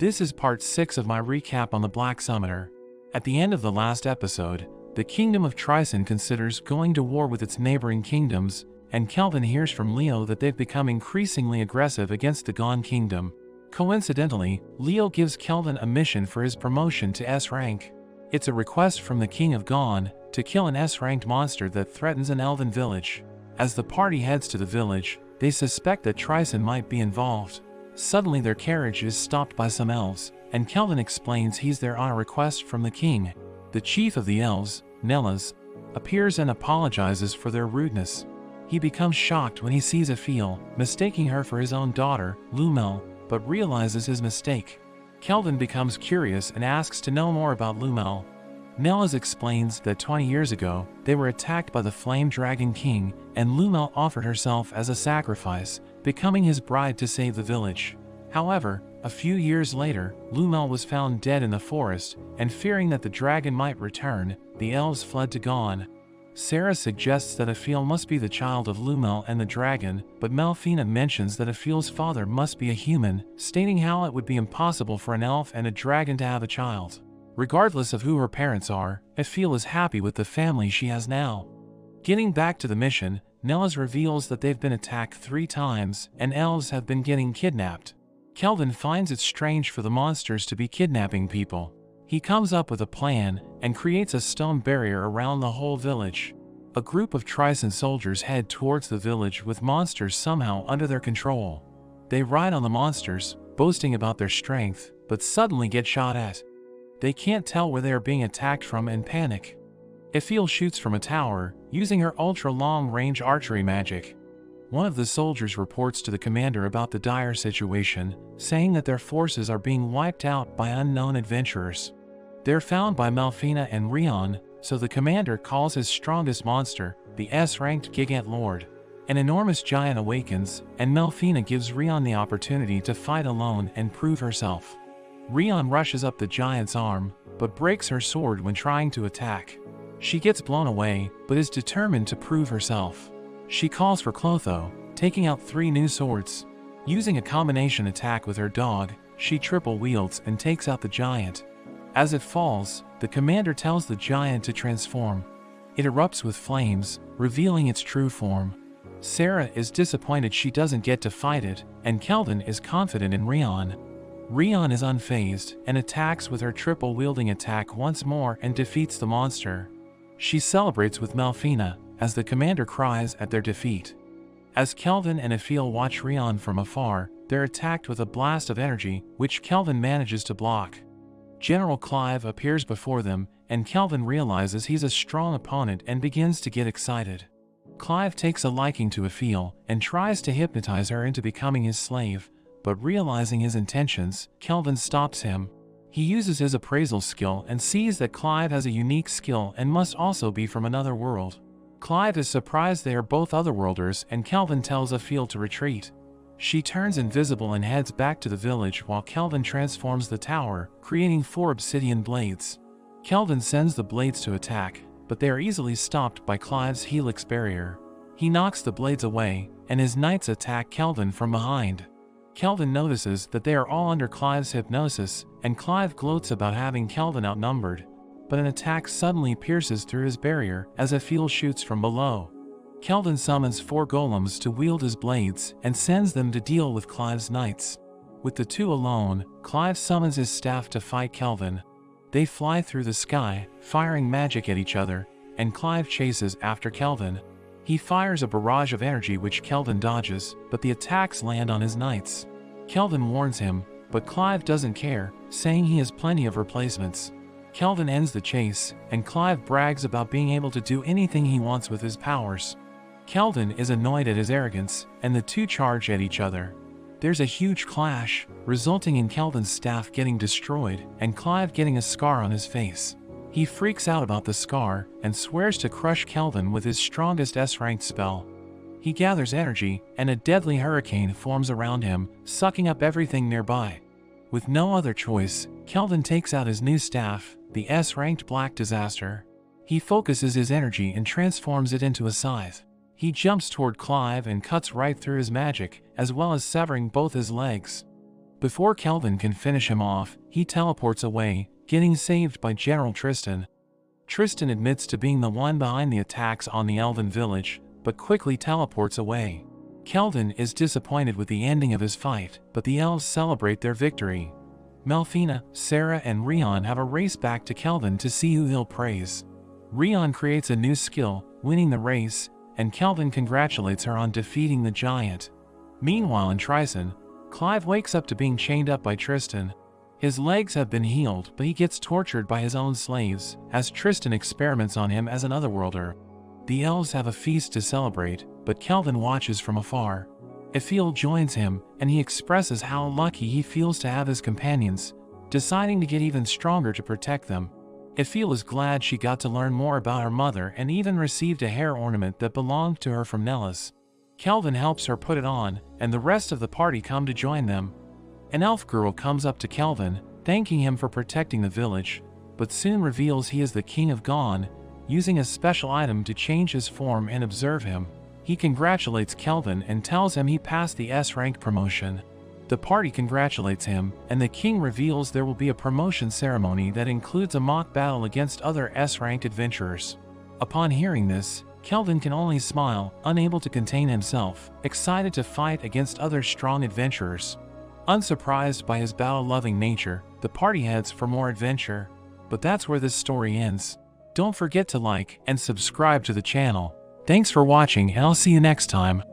This is part 6 of my recap on the Black Summoner. At the end of the last episode, the kingdom of Tryson considers going to war with its neighboring kingdoms, and Kelvin hears from Leo that they've become increasingly aggressive against the Gone Kingdom. Coincidentally, Leo gives Kelvin a mission for his promotion to S rank. It's a request from the King of Gone to kill an S-ranked monster that threatens an elven village. As the party heads to the village, they suspect that Tryson might be involved. Suddenly their carriage is stopped by some elves, and Kelvin explains he's there on a request from the king. The chief of the elves, Nellas, appears and apologizes for their rudeness. He becomes shocked when he sees Aphil, mistaking her for his own daughter, Lumel, but realizes his mistake. Kelvin becomes curious and asks to know more about Lumel. Nellas explains that 20 years ago, they were attacked by the Flame Dragon King, and Lumel offered herself as a sacrifice, becoming his bride to save the village. However, a few years later, Lumel was found dead in the forest, and fearing that the dragon might return, the elves fled to Gone. Sarah suggests that Aphil must be the child of Lumel and the dragon, but Melfina mentions that Aphil's father must be a human, stating how it would be impossible for an elf and a dragon to have a child. Regardless of who her parents are, Aphil is happy with the family she has now. Getting back to the mission, Nellas reveals that they've been attacked 3 times, and elves have been getting kidnapped. Kelvin finds it strange for the monsters to be kidnapping people. He comes up with a plan, and creates a stone barrier around the whole village. A group of Tryson soldiers head towards the village with monsters somehow under their control. They ride on the monsters, boasting about their strength, but suddenly get shot at. They can't tell where they are being attacked from and panic. Aphil shoots from a tower, using her ultra-long-range archery magic. One of the soldiers reports to the commander about the dire situation, saying that their forces are being wiped out by unknown adventurers. They're found by Melfina and Rion, so the commander calls his strongest monster, the S-ranked Gigant Lord. An enormous giant awakens, and Melfina gives Rion the opportunity to fight alone and prove herself. Rion rushes up the giant's arm, but breaks her sword when trying to attack. She gets blown away, but is determined to prove herself. She calls for Clotho, taking out 3 new swords. Using a combination attack with her dog, she triple wields and takes out the giant. As it falls, the commander tells the giant to transform. It erupts with flames, revealing its true form. Sarah is disappointed she doesn't get to fight it, and Kelvin is confident in Rion. Rion is unfazed, and attacks with her triple-wielding attack once more and defeats the monster. She celebrates with Melfina, as the commander cries at their defeat. As Kelvin and Aphil watch Rion from afar, they're attacked with a blast of energy, which Kelvin manages to block. General Clive appears before them, and Kelvin realizes he's a strong opponent and begins to get excited. Clive takes a liking to Aphil, and tries to hypnotize her into becoming his slave, but realizing his intentions, Kelvin stops him. He uses his appraisal skill and sees that Clive has a unique skill and must also be from another world. Clive is surprised they are both otherworlders, and Kelvin tells Aphil to retreat. She turns invisible and heads back to the village while Kelvin transforms the tower, creating 4 obsidian blades. Kelvin sends the blades to attack, but they are easily stopped by Clive's helix barrier. He knocks the blades away, and his knights attack Kelvin from behind. Kelvin notices that they are all under Clive's hypnosis, and Clive gloats about having Kelvin outnumbered, but an attack suddenly pierces through his barrier as Aphil shoots from below. Kelvin summons 4 golems to wield his blades and sends them to deal with Clive's knights. With the 2 alone, Clive summons his staff to fight Kelvin. They fly through the sky, firing magic at each other, and Clive chases after Kelvin. He fires a barrage of energy which Kelvin dodges, but the attacks land on his knights. Kelvin warns him, but Clive doesn't care, saying he has plenty of replacements. Kelvin ends the chase, and Clive brags about being able to do anything he wants with his powers. Kelvin is annoyed at his arrogance, and the 2 charge at each other. There's a huge clash, resulting in Kelvin's staff getting destroyed, and Clive getting a scar on his face. He freaks out about the scar, and swears to crush Kelvin with his strongest S-ranked spell. He gathers energy, and a deadly hurricane forms around him, sucking up everything nearby. With no other choice, Kelvin takes out his new staff, the S-ranked Black Disaster. He focuses his energy and transforms it into a scythe. He jumps toward Clive and cuts right through his magic, as well as severing both his legs. Before Kelvin can finish him off, he teleports away, getting saved by General Tristan. Tristan admits to being the one behind the attacks on the Elven village, but quickly teleports away. Kelvin is disappointed with the ending of his fight, but the elves celebrate their victory. Melfina, Sarah and Rion have a race back to Kelvin to see who he'll praise. Rion creates a new skill, winning the race, and Kelvin congratulates her on defeating the giant. Meanwhile in Tryson, Clive wakes up to being chained up by Tristan. His legs have been healed, but he gets tortured by his own slaves, as Tristan experiments on him as an otherworlder. The elves have a feast to celebrate, but Kelvin watches from afar. Ephiel joins him, and he expresses how lucky he feels to have his companions, deciding to get even stronger to protect them. Ephiel is glad she got to learn more about her mother and even received a hair ornament that belonged to her from Nellis. Kelvin helps her put it on, and the rest of the party come to join them. An elf girl comes up to Kelvin, thanking him for protecting the village, but soon reveals he is the King of Gone, using a special item to change his form and observe him. He congratulates Kelvin and tells him he passed the S-rank promotion. The party congratulates him, and the king reveals there will be a promotion ceremony that includes a mock battle against other S-ranked adventurers. Upon hearing this, Kelvin can only smile, unable to contain himself, excited to fight against other strong adventurers. Unsurprised by his battle-loving nature, the party heads for more adventure. But that's where this story ends. Don't forget to like and subscribe to the channel. Thanks for watching, and I'll see you next time.